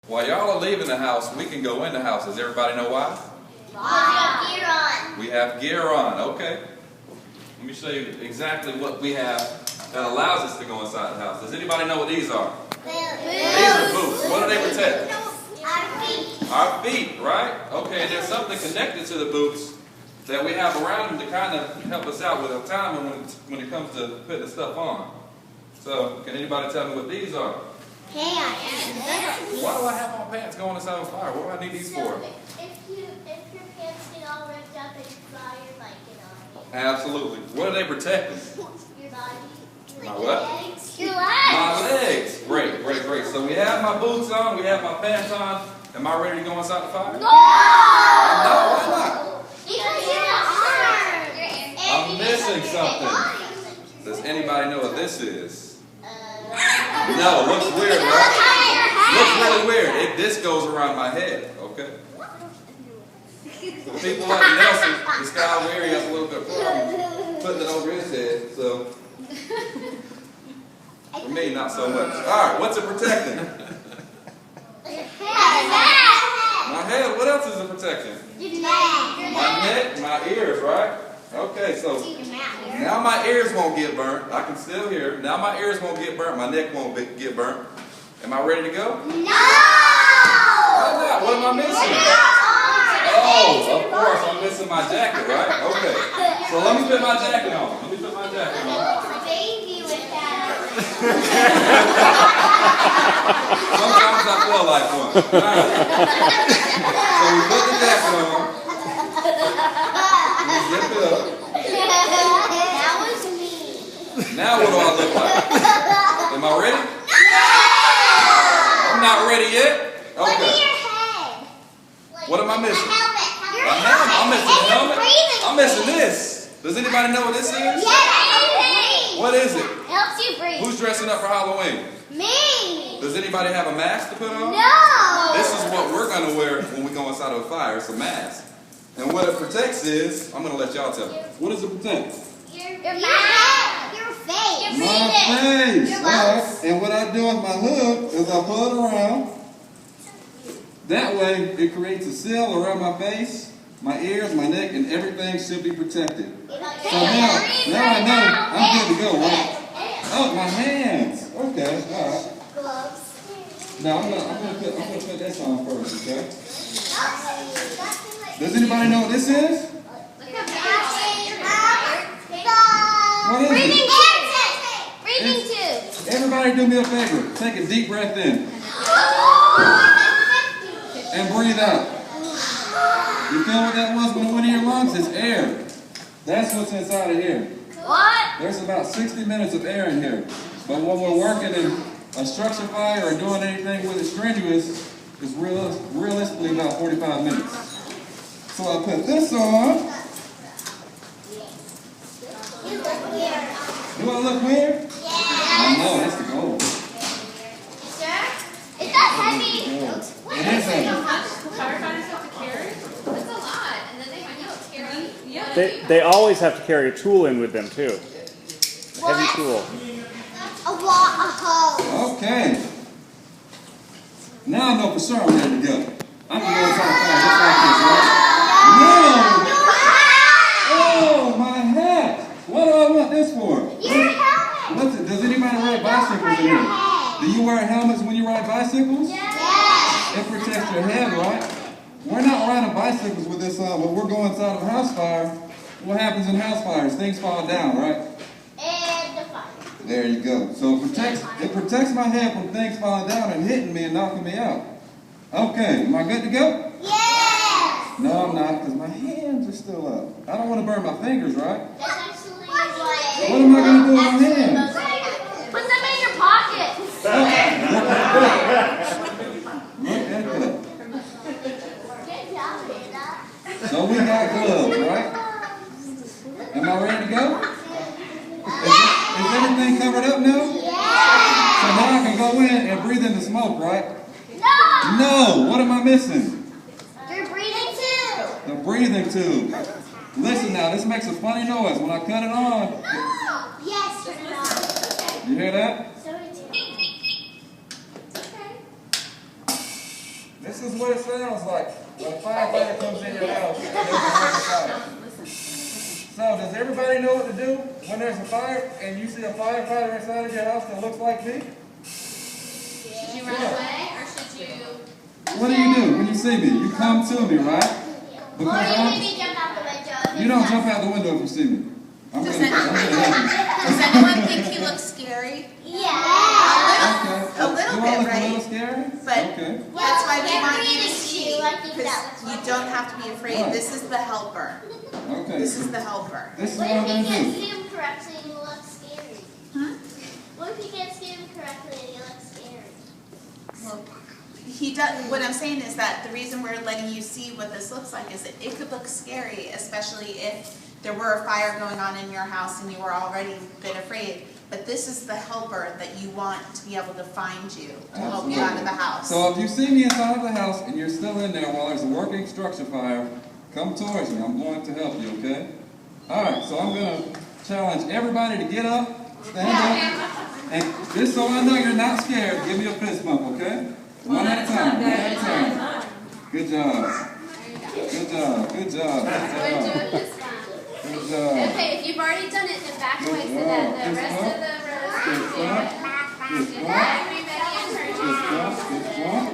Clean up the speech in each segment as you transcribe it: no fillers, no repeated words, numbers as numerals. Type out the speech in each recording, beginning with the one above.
While y'all are leaving the house, we can go in the house. Does everybody know why? We have gear on. We have gear on. Okay. Let me show you exactly what we have that allows us to go inside the house. Does anybody know what these are? Boots. These are boots. What do they protect? Our feet. Our feet, right? Okay, and there's something connected to the boots that we have around them to kind of help us out with our time when it comes to putting the stuff on. So, can anybody tell me what these are? Pants. Why do I have my pants going inside of fire? What do I need these for? If your pants get all ripped up and you fly your blanket on it. Absolutely. What are they protecting? Your body. My what? Legs. Your legs. My legs. Great, great, great. So we have my boots on, we have my pants on. Am I ready to go inside the fire? No! No, why not? Because your arms. I'm missing something. Does anybody know what this is? No, it looks weird, right? Looks really weird. This goes around my head, okay? For people like Nelson, this guy over here, he has a little bit of problem putting it over his head, so for me, not so much. Alright, what's it protecting? My head. What else is it protecting? My neck, my ears, right? Okay, so now my ears won't get burnt. I can still hear. Now my ears won't get burnt. My neck won't get burnt. Am I ready to go? No! Why not? What am I missing? Oh, of course, I'm missing my jacket, right? Okay. So let me put my jacket on. Let me put my jacket on. Baby with that. Sometimes I feel like one. All right. So we put the jacket on. Zip it up. That was me. Now what do I look like? Am I ready? I'm not ready yet. Look at Okay. your head. What am I missing? A helmet. My helmet. I'm missing the And you're helmet. breathing. I'm missing this. Does anybody know what this is? Yes. What is it? Helps you breathe. Who's dressing up for Halloween? Me. Does anybody have a mask to put on? No. This is what we're going to wear when we go inside of a fire. It's a mask. And what it protects is, I'm going to let y'all tell. What does it protect? Your mouth. Your face. Your My face. Your All right. lungs. And what I do with my hook is I pull it around. That way, it creates a seal around my face, my ears, my neck, and everything should be protected. So now I know I'm good to go, right? Oh, my hands. Okay, all right. Gloves. Now I'm gonna put this on first, okay? Does anybody know what this is? What is Breathing it? tube. Breathing tube. Everybody do me a favor. Take a deep breath in and breathe out. You feel what that was when it went in your lungs? It's air. That's what's inside of here. What? There's about 60 minutes of air in here. But when we're working in a structure fire or doing anything with it strenuous, it's realistically about 45 minutes. So I put this on. You look weird. Do I look weird? Yes. I know, that's the goal. Sir? Is that heavy? It is heavy. Firefighters have to carry? That's a lot. And then they find out carry. Yeah. They always have to carry a tool in with them too. A heavy tool. A hose. Okay. Now I know for sure I'm ready to go. I can go inside the fire just like this, right? No! Oh, my hat! What do I want this for? Your helmet. What's it? Does anybody ride bicycles in here? Do you wear helmets when you ride bicycles? Yes. It protects your head, right? We're not riding bicycles with this on, but we're going inside of a house fire. What happens in house fires? Things fall down, right? And the fire. There you go. So it protects my head from things falling down and hitting me and knocking me out. Okay, am I good to go? Yes. No, I'm not, because my hands are still up. I don't want to burn my fingers, right? That's actually what What am I going to do with my hands? Put them in your pocket. Look at that. Good job, Rita. So we got gloves, right? Am I ready to go? Is everything covered up now? Yes. So now I can go in and breathe in the smoke, right? No. No! What am I missing? You're breathing too. The breathing tube. Listen now, this makes a funny noise. When I cut it on, Yes, turn it on. you hear that? So it's This is what it sounds like when a firefighter comes in your house and there's a fire. So, does everybody know what to do when there's a fire and you see a firefighter inside of your house that looks like me? Should you run away or should you? What do when you see me? You come to me, right? Because maybe jump out the window. you don't jump out the window if you see me. I'm Does gonna help you. Does anyone think he looks scary? Yeah. Okay. A little Do I bit, look right? a little scary? But Okay. that's why we want you to Can't see, read a shoe. I think because that was you don't have to be afraid. This is the helper. Okay. This is the helper. This is What what I'm if you gonna can't do. see him correctly and you look scary? Huh? What if you can't see him correctly and you look scary? Well, he does. What I'm saying is that the reason we're letting you see what this looks like is that it could look scary, especially if there were a fire going on in your house and you were already a bit afraid. But this is the helper that you want to be able to find you to help you out of the house. So if you see me inside of the house and you're still in there while there's a working structure fire, come towards me. I'm going to help you, okay? All right, so I'm going to challenge everybody to get up, stand up, and just so I know you're not scared, give me a fist bump, okay? One at a time, one at a time. Good job. Good job, good job, We're good job. doing this one. Good job. Okay, if you've already done it, then back away so that the rest of the rows can do it. Fist Give bump, everybody a turn. fist bump, fist bump,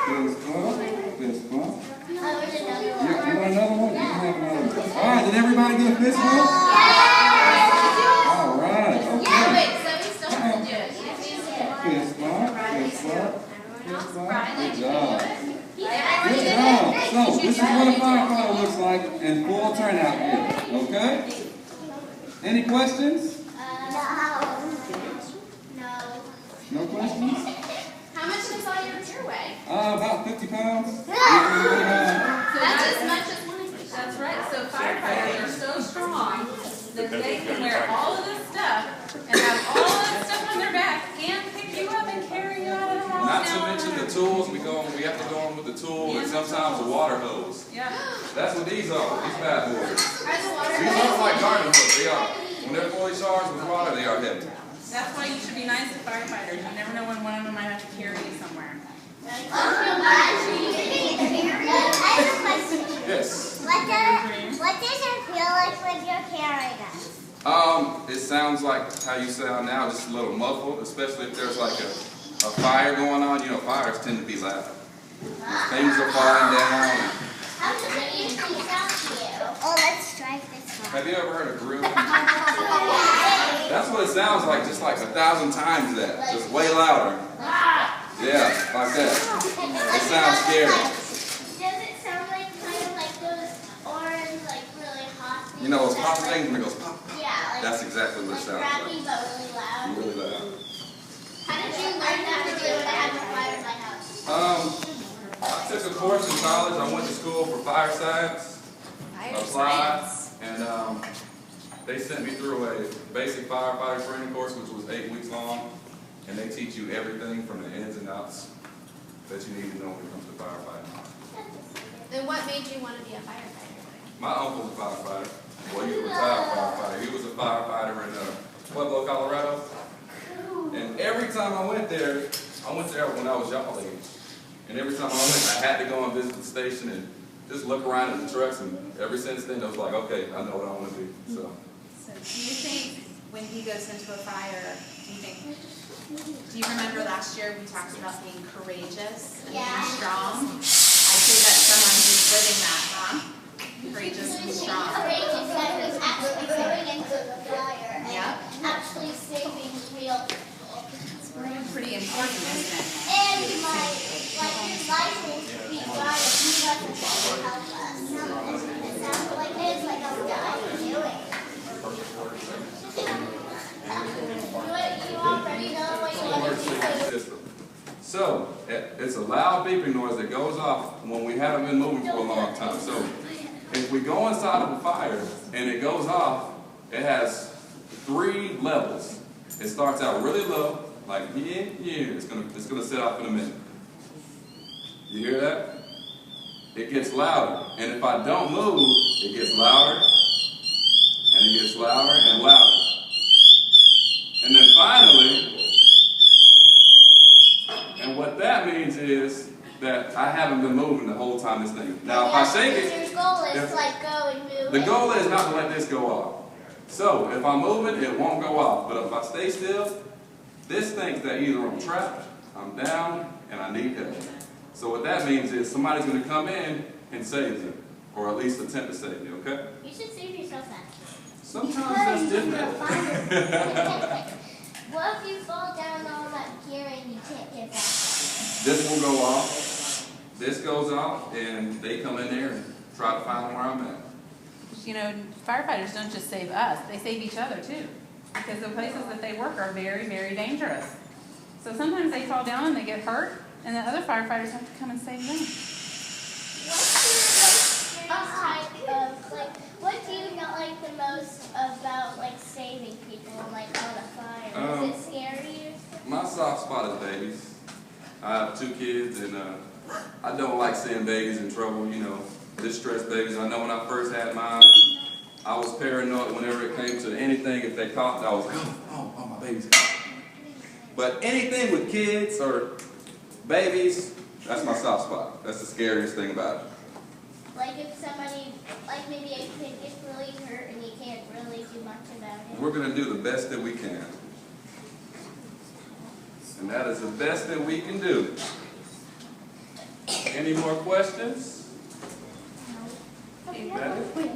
fist bump, fist bump. Oh, there's another one. You want another one? You can have another one. All right, did everybody get a fist bump? All right, Oh, okay. wait, so we still have to do it. Fist bump, fist bump, fist bump. Good job. Everybody Good did job. it? So, this is what a firefighter looks like in full turnout here, okay? Any questions? No. No questions? How much does all your gear weigh? About 50 pounds. That's as much as mine. That's right. So firefighters are so strong that they can wear all of this stuff and have all of this stuff on their back and pick you up and carry you out of the house. Not to mention the tools, we have to go on with the tool and sometimes a water hose. Yeah. That's what these are, these bad boys. Are the water These aren't like garden hoses, they are. When they're fully charged with water, they are heavy. That's why you should be nice to firefighters. You never know when one of them might have to carry you somewhere. I have a question. Yes. What does it feel like when you're carrying us? It sounds like how you sound now, just a little muffled, especially if there's like a fire going on. You know, fires tend to be loud. Things are falling down. How does it usually sound to you? Oh, let's try this one. Have you ever heard of grilling? That's what it sounds like, just like 1,000 times that, just way louder. Yeah, like that. It sounds scary. Does it sound like kind of like those orange, like really hot things? You know those pop that, things when it goes pop, pop? Yeah, like, That's exactly what it like sounds crappy like. but really loud. Really loud. How did you learn that to do when I have a fire in my house? I took a course in college. I went to school for fire science, applied, and they sent me through a basic firefighter training course, which was 8 weeks long, and they teach you everything from the ins and outs that you need to know when it comes to firefighting. Then what made you want to be a firefighter? My uncle's a firefighter. Well, he's a retired firefighter. He was a firefighter in Pueblo, Colorado. And every time I went there when I was y'all age. And every time I went, I had to go and visit the station and just look around at the trucks. And ever since then, I was like, okay, I know what I want to be. So So do you think when he goes into a fire, do you remember last year we talked about being courageous and being strong? I say that someone who's living that, huh? Courageous and strong. Courageous that he's actually going into the fire and Yep. actually saving real people. It's pretty important, isn't it? And he might, like his license to be driving, he doesn't have to help us. It sounds like it's like a guy doing. You already know what you want to do. system. So it's a loud beeping noise that goes off when we haven't been moving for a long time. So if we go inside of a fire and it goes off, it has 3 levels. It starts out really low, like yeah. It's gonna set off in a minute. You hear that? It gets louder, and if I don't move, it gets louder, and it gets louder and louder. And then finally, and what that means is that I haven't been moving the whole time this thing. Now, if I shake it, Your goal is if- to like go and move the it. goal is not to let this go off. So, if I'm moving, it won't go off. But if I stay still, this thinks that either I'm trapped, I'm down, and I need help. So what that means is somebody's going to come in and save me, or at least attempt to save me, okay? You should save yourself that. Sometimes that's difficult. What if you fall down all that gear and you can't get back up? This will go off, this goes off, and they come in there and try to find where I'm at. You know, firefighters don't just save us, they save each other too. Because the places that they work are very, very dangerous. So sometimes they fall down and they get hurt, and the other firefighters have to come and save them. What's your type of, like, what do you not like the most about, like, saving people, like, on a fire? Is it scary or something? My soft spot is babies. I have 2 kids, and I don't like seeing babies in trouble, you know, distressed babies. I know when I first had mine, I was paranoid whenever it came to anything. If they coughed, I was like, oh, my baby's coughing. But anything with kids or babies, that's my soft spot. That's the scariest thing about it. Like, if somebody, like, maybe a kid gets really hurt and you can't really do much about it. We're going to do the best that we can. And that is the best that we can do. Any more questions? No. That is-